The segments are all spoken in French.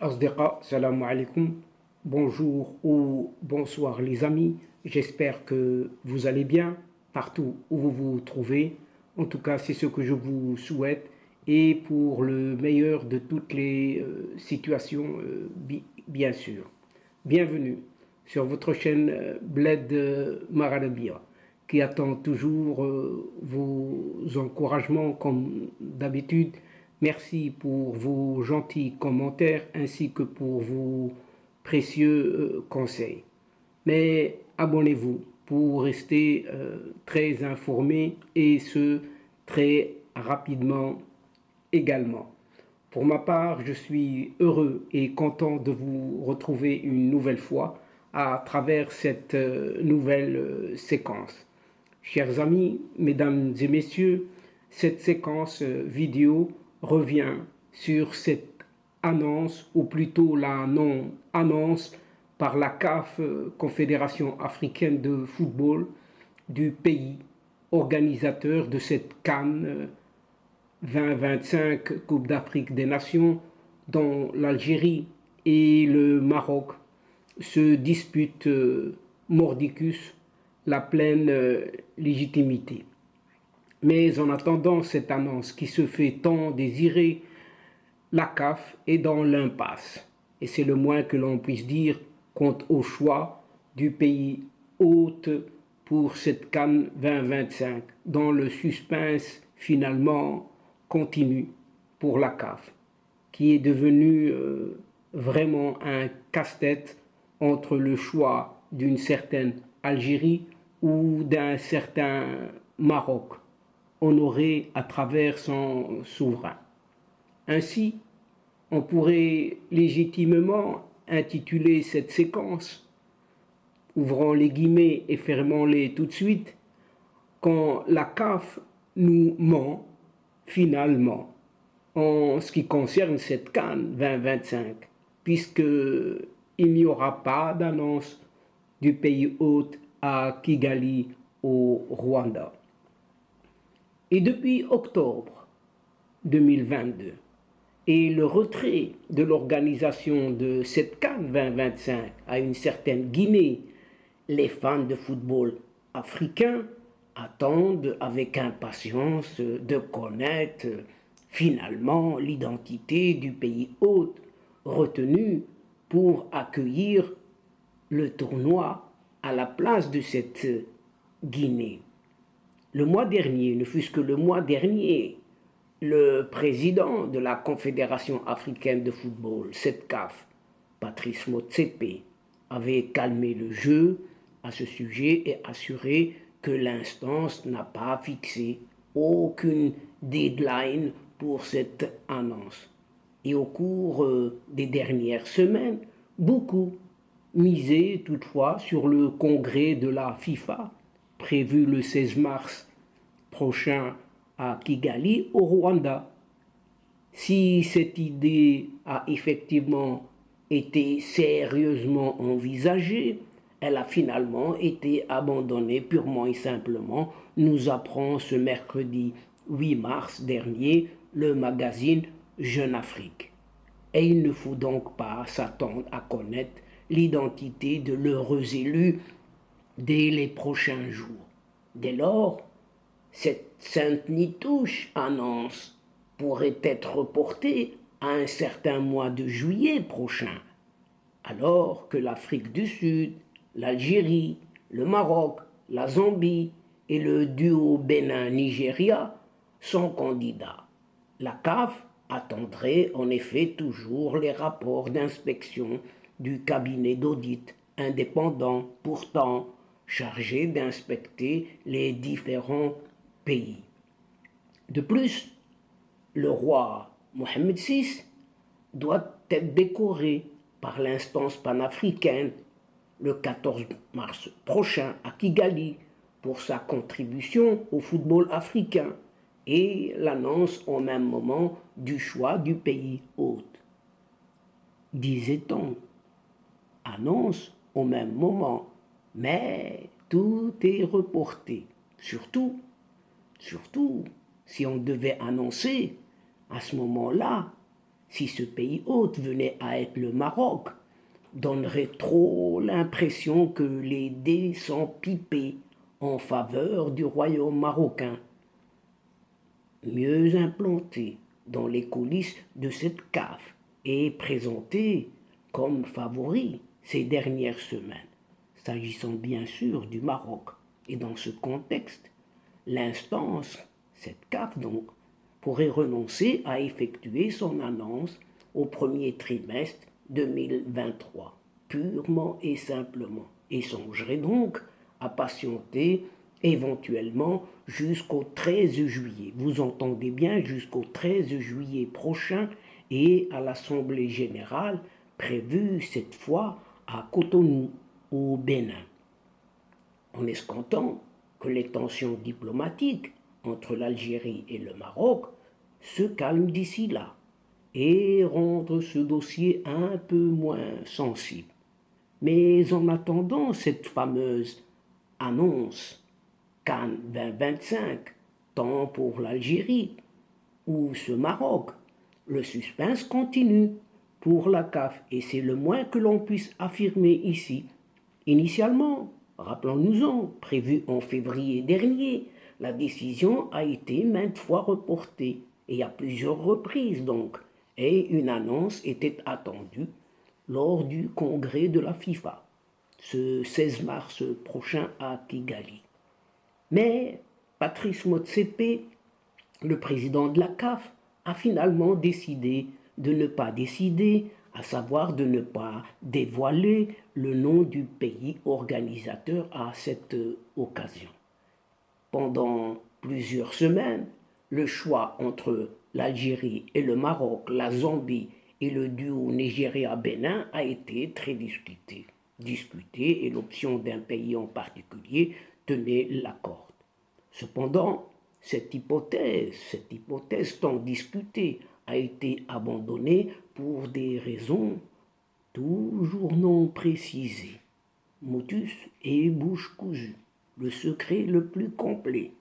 Asdeqa, salam alaikum, bonjour ou bonsoir les amis, j'espère que vous allez bien partout où vous vous trouvez. En tout cas, c'est ce que je vous souhaite et pour le meilleur de toutes les situations, bien sûr. Bienvenue sur votre chaîne Bled Maranabia qui attend toujours vos encouragements comme d'habitude. Merci pour vos gentils commentaires ainsi que pour vos précieux conseils. Mais abonnez-vous pour rester très informé et ce très rapidement également. Pour ma part, je suis heureux et content de vous retrouver une nouvelle fois à travers cette nouvelle séquence. Chers amis, mesdames et messieurs, cette séquence vidéo revient sur cette annonce, ou plutôt la non-annonce par la CAF, Confédération africaine de football, du pays organisateur de cette CAN 2025 Coupe d'Afrique des Nations, dont l'Algérie et le Maroc se disputent mordicus la pleine légitimité. Mais en attendant cette annonce qui se fait tant désirer, la CAF est dans l'impasse. Et c'est le moins que l'on puisse dire quant au choix du pays hôte pour cette CAN 2025, dont le suspense finalement continue pour la CAF, qui est devenu vraiment un casse-tête entre le choix d'une certaine Algérie ou d'un certain Maroc, honoré à travers son souverain. Ainsi, on pourrait légitimement intituler cette séquence, ouvrons les guillemets et fermons-les tout de suite, quand la CAF nous ment finalement en ce qui concerne cette CAN 2025, puisqu'il n'y aura pas d'annonce du pays hôte à Kigali au Rwanda. Et depuis octobre 2022 et le retrait de l'organisation de cette CAN 2025 à une certaine Guinée, les fans de football africains attendent avec impatience de connaître finalement l'identité du pays hôte retenu pour accueillir le tournoi à la place de cette Guinée. Le mois dernier, ne fût-ce que le mois dernier, le président de la Confédération africaine de football, cette CAF, Patrice Motsepe, avait calmé le jeu à ce sujet et assuré que l'instance n'a pas fixé aucune deadline pour cette annonce. Et au cours des dernières semaines, beaucoup misaient toutefois sur le congrès de la FIFA, prévu le 16 mars prochain à Kigali, au Rwanda. Si cette idée a effectivement été sérieusement envisagée, elle a finalement été abandonnée purement et simplement, nous apprend ce mercredi 8 mars dernier le magazine Jeune Afrique. Et il ne faut donc pas s'attendre à connaître l'identité de l'heureux élu dès les prochains jours. Dès lors, cette sainte nitouche annonce pourrait être reportée à un certain mois de juillet prochain, alors que l'Afrique du Sud, l'Algérie, le Maroc, la Zambie et le duo Bénin-Nigeria sont candidats. La CAF attendrait en effet toujours les rapports d'inspection du cabinet d'audit indépendant, pourtant chargé d'inspecter les différents pays. De plus, le roi Mohamed VI doit être décoré par l'instance panafricaine le 14 mars prochain à Kigali pour sa contribution au football africain et l'annonce au même moment du choix du pays hôte. Disait-on, annonce au même moment, mais tout est reporté. Surtout si on devait annoncer à ce moment-là si ce pays hôte venait à être le Maroc, donnerait trop l'impression que les dés sont pipés en faveur du royaume marocain, mieux implanté dans les coulisses de cette CAF et présenté comme favori ces dernières semaines, s'agissant bien sûr du Maroc. Et dans ce contexte, l'instance, cette CAF donc, pourrait renoncer à effectuer son annonce au premier trimestre 2023, purement et simplement, et songerait donc à patienter éventuellement jusqu'au 13 juillet. Vous entendez bien, jusqu'au 13 juillet prochain et à l'Assemblée générale prévue cette fois à Cotonou, au Bénin, en escomptant que les tensions diplomatiques entre l'Algérie et le Maroc se calment d'ici là et rendre ce dossier un peu moins sensible. Mais en attendant cette fameuse annonce Cannes 2025, tant pour l'Algérie ou ce Maroc, le suspense continue pour la CAF et c'est le moins que l'on puisse affirmer ici. Initialement, rappelons-nous-en, prévu en février dernier, la décision a été maintes fois reportée et à plusieurs reprises donc, et une annonce était attendue lors du congrès de la FIFA, ce 16 mars prochain à Kigali. Mais Patrice Motsepe, le président de la CAF, a finalement décidé de ne pas décider, à savoir de ne pas dévoiler le nom du pays organisateur à cette occasion. Pendant plusieurs semaines, le choix entre l'Algérie et le Maroc, la Zambie et le duo Nigeria-Bénin a été très discuté et l'option d'un pays en particulier tenait la corde. Cependant, cette hypothèse tant discutée, a été abandonnée pour des raisons toujours non précisées. Motus et bouche cousue, le secret le plus complet.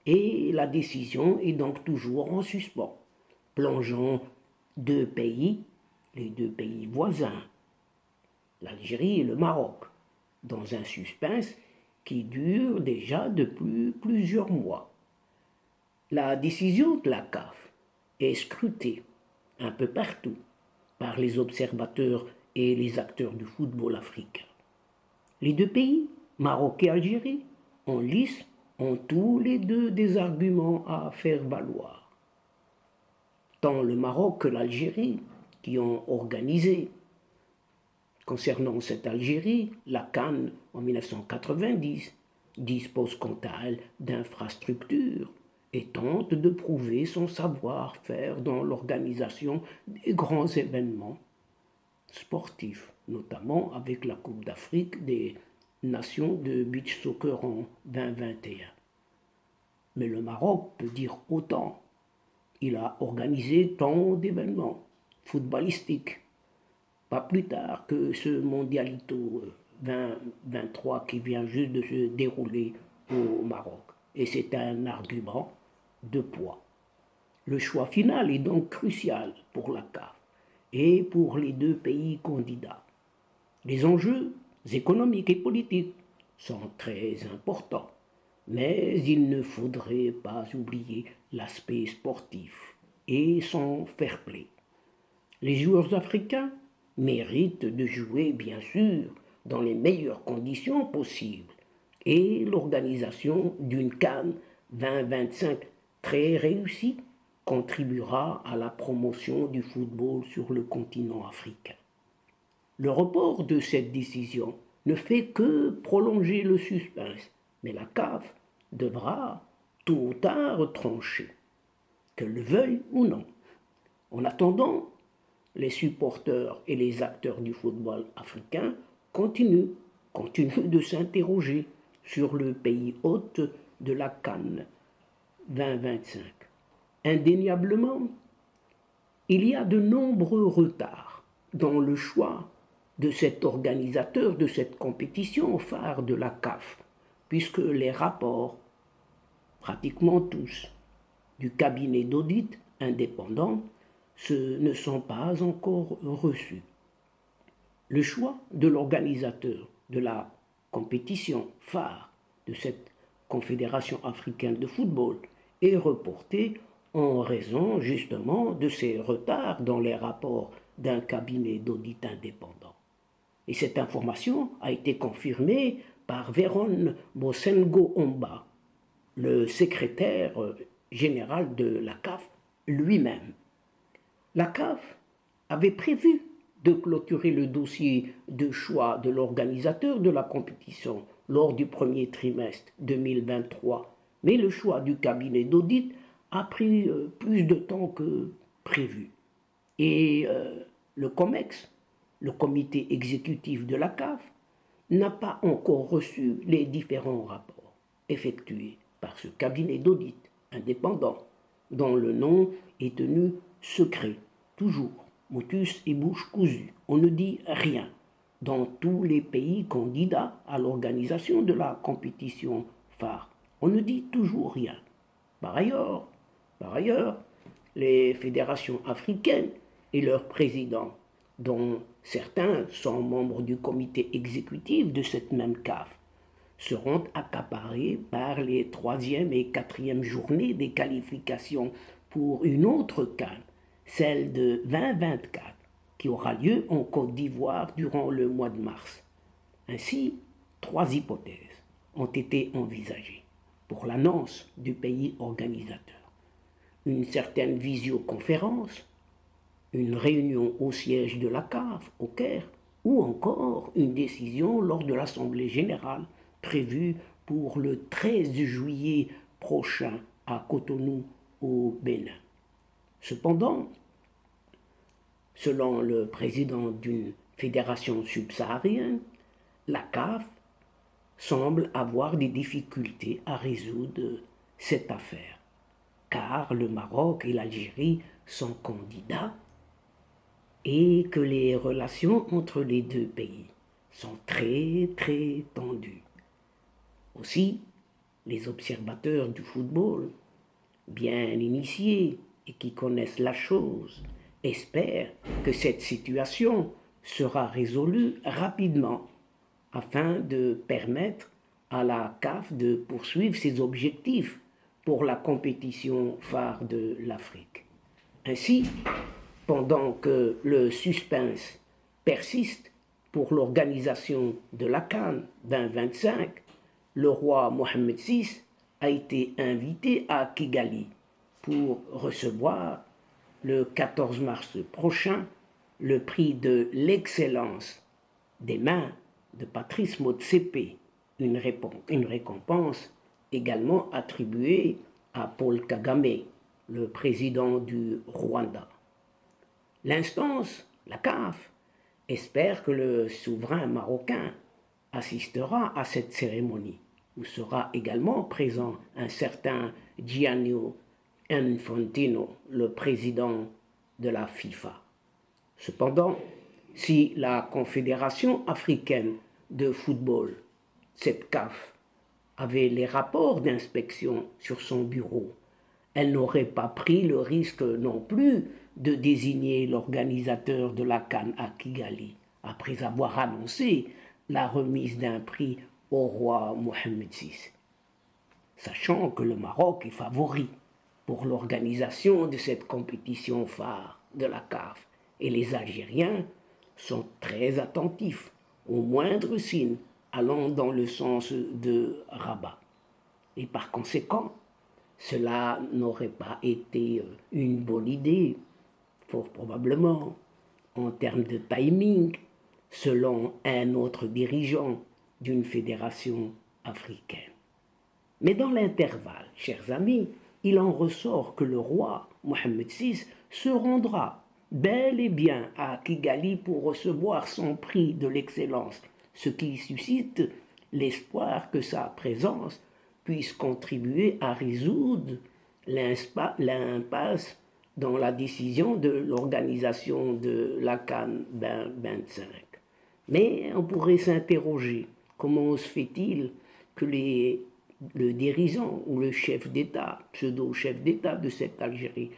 Et la décision est donc toujours en suspens, plongeant les deux pays voisins, l'Algérie et le Maroc, dans un suspense qui dure déjà depuis plusieurs mois. La décision de la CAF est scrutée un peu partout par les observateurs et les acteurs du football africain. Les deux pays, Maroc et Algérie, en lice, ont tous les deux des arguments à faire valoir. Tant le Maroc que l'Algérie, qui ont organisé, concernant cette Algérie, la CAN en 1990, dispose quant à elle d'infrastructures et tente de prouver son savoir-faire dans l'organisation des grands événements sportifs, notamment avec la Coupe d'Afrique des Nations de beach soccer en 2021. Mais le Maroc peut dire autant. Il a organisé tant d'événements footballistiques, pas plus tard que ce Mondialito 2023 qui vient juste de se dérouler au Maroc. Et c'est un argument de poids. Le choix final est donc crucial pour la CAF et pour les deux pays candidats. Les enjeux économiques et politiques sont très importants, mais il ne faudrait pas oublier l'aspect sportif et son fair play. Les joueurs africains méritent de jouer, bien sûr, dans les meilleures conditions possibles et l'organisation d'une CAN 2025 très réussie contribuera à la promotion du football sur le continent africain. Le report de cette décision ne fait que prolonger le suspense, mais la CAF devra tôt ou tard trancher, qu'elle le veuille ou non. En attendant, les supporters et les acteurs du football africain continuent de s'interroger sur le pays hôte de la CAN 2025. Indéniablement, il y a de nombreux retards dans le choix de cet organisateur de cette compétition phare de la CAF, puisque les rapports, pratiquement tous, du cabinet d'audit indépendant ne sont pas encore reçus. Le choix de l'organisateur de la compétition phare de cette Confédération africaine de football est reporté en raison justement de ces retards dans les rapports d'un cabinet d'audit indépendant. Et cette information a été confirmée par Véron Bosengo Omba, le secrétaire général de la CAF lui-même. La CAF avait prévu de clôturer le dossier de choix de l'organisateur de la compétition lors du premier trimestre 2023, mais le choix du cabinet d'audit a pris plus de temps que prévu. Et le COMEX, le comité exécutif de la CAF, n'a pas encore reçu les différents rapports effectués par ce cabinet d'audit indépendant, dont le nom est tenu secret, toujours, motus et bouche cousue. On ne dit rien dans tous les pays candidats à l'organisation de la compétition phare. On ne dit toujours rien. Par ailleurs, les fédérations africaines et leurs présidents, dont certains sont membres du comité exécutif de cette même CAF, seront accaparés par les troisième et quatrième journées des qualifications pour une autre CAN, celle de 2024, qui aura lieu en Côte d'Ivoire durant le mois de mars. Ainsi, 3 hypothèses ont été envisagées pour l'annonce du pays organisateur. Une certaine visioconférence, une réunion au siège de la CAF au Caire, ou encore une décision lors de l'Assemblée générale prévue pour le 13 juillet prochain à Cotonou au Bénin. Cependant, selon le président d'une fédération subsaharienne, la CAF semble avoir des difficultés à résoudre cette affaire, car le Maroc et l'Algérie sont candidats et que les relations entre les deux pays sont très très tendues. Aussi, les observateurs du football, bien initiés et qui connaissent la chose, espèrent que cette situation sera résolue rapidement afin de permettre à la CAF de poursuivre ses objectifs pour la compétition phare de l'Afrique. Ainsi, pendant que le suspense persiste pour l'organisation de la CAN 2025, le roi Mohammed VI a été invité à Kigali pour recevoir le 14 mars prochain le prix de l'excellence des mains de Patrice Motsepe, une récompense également attribuée à Paul Kagame, le président du Rwanda. L'instance, la CAF, espère que le souverain marocain assistera à cette cérémonie, où sera également présent un certain Gianni Infantino, le président de la FIFA. Cependant, si la Confédération africaine de football, cette CAF, avait les rapports d'inspection sur son bureau, elle n'aurait pas pris le risque non plus de désigner l'organisateur de la CAN à Kigali, après avoir annoncé la remise d'un prix au roi Mohammed VI. Sachant que le Maroc est favori pour l'organisation de cette compétition phare de la CAF, et les Algériens sont très attentifs aux moindres signes allant dans le sens de Rabat. Et par conséquent, cela n'aurait pas été une bonne idée, fort probablement, en termes de timing, selon un autre dirigeant d'une fédération africaine. Mais dans l'intervalle, chers amis, il en ressort que le roi Mohammed VI se rendra bel et bien à Kigali pour recevoir son prix de l'excellence, ce qui suscite l'espoir que sa présence puisse contribuer à résoudre l'impasse dans la décision de l'organisation de la CAN 2025. Mais on pourrait s'interroger, comment se fait-il que le dirigeant ou le chef d'État, pseudo-chef d'État de cette Algérie,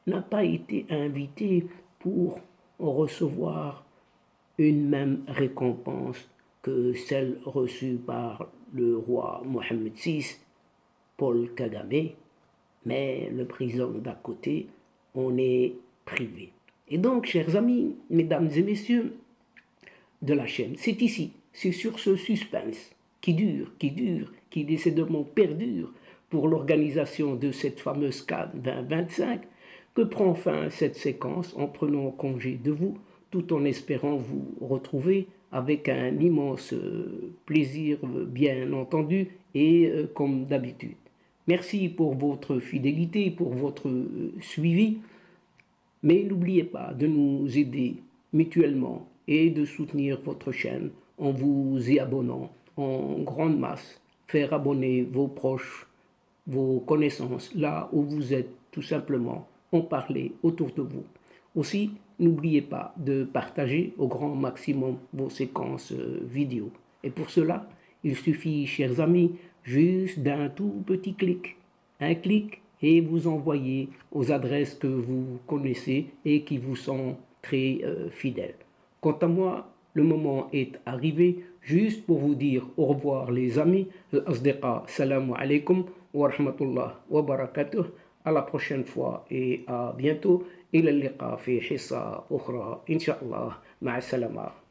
n'a pas été invité pour recevoir une même récompense que celle reçue par le roi Mohamed VI, Paul Kagame, mais le président d'à côté, on est privé. Et donc, chers amis, mesdames et messieurs de la chaîne, c'est ici, c'est sur ce suspense qui décidément perdure pour l'organisation de cette fameuse CAN 2025 que prend fin cette séquence en prenant congé de vous, tout en espérant vous retrouver avec un immense plaisir, bien entendu, et comme d'habitude. Merci pour votre fidélité, pour votre suivi, mais n'oubliez pas de nous aider mutuellement et de soutenir votre chaîne en vous y abonnant en grande masse, faire abonner vos proches, vos connaissances, là où vous êtes tout simplement, en parler autour de vous. Aussi, n'oubliez pas de partager au grand maximum vos séquences vidéo. Et pour cela, il suffit, chers amis, juste d'un tout petit clic. Un clic et vous envoyez aux adresses que vous connaissez et qui vous sont très fidèles. Quant à moi, le moment est arrivé juste pour vous dire au revoir les amis. Al-Asdiqa, salam alaikum wa rahmatullah wa barakatuh. À la prochaine fois et à bientôt. إلى اللقاء في حصة أخرى إن شاء الله مع السلامة.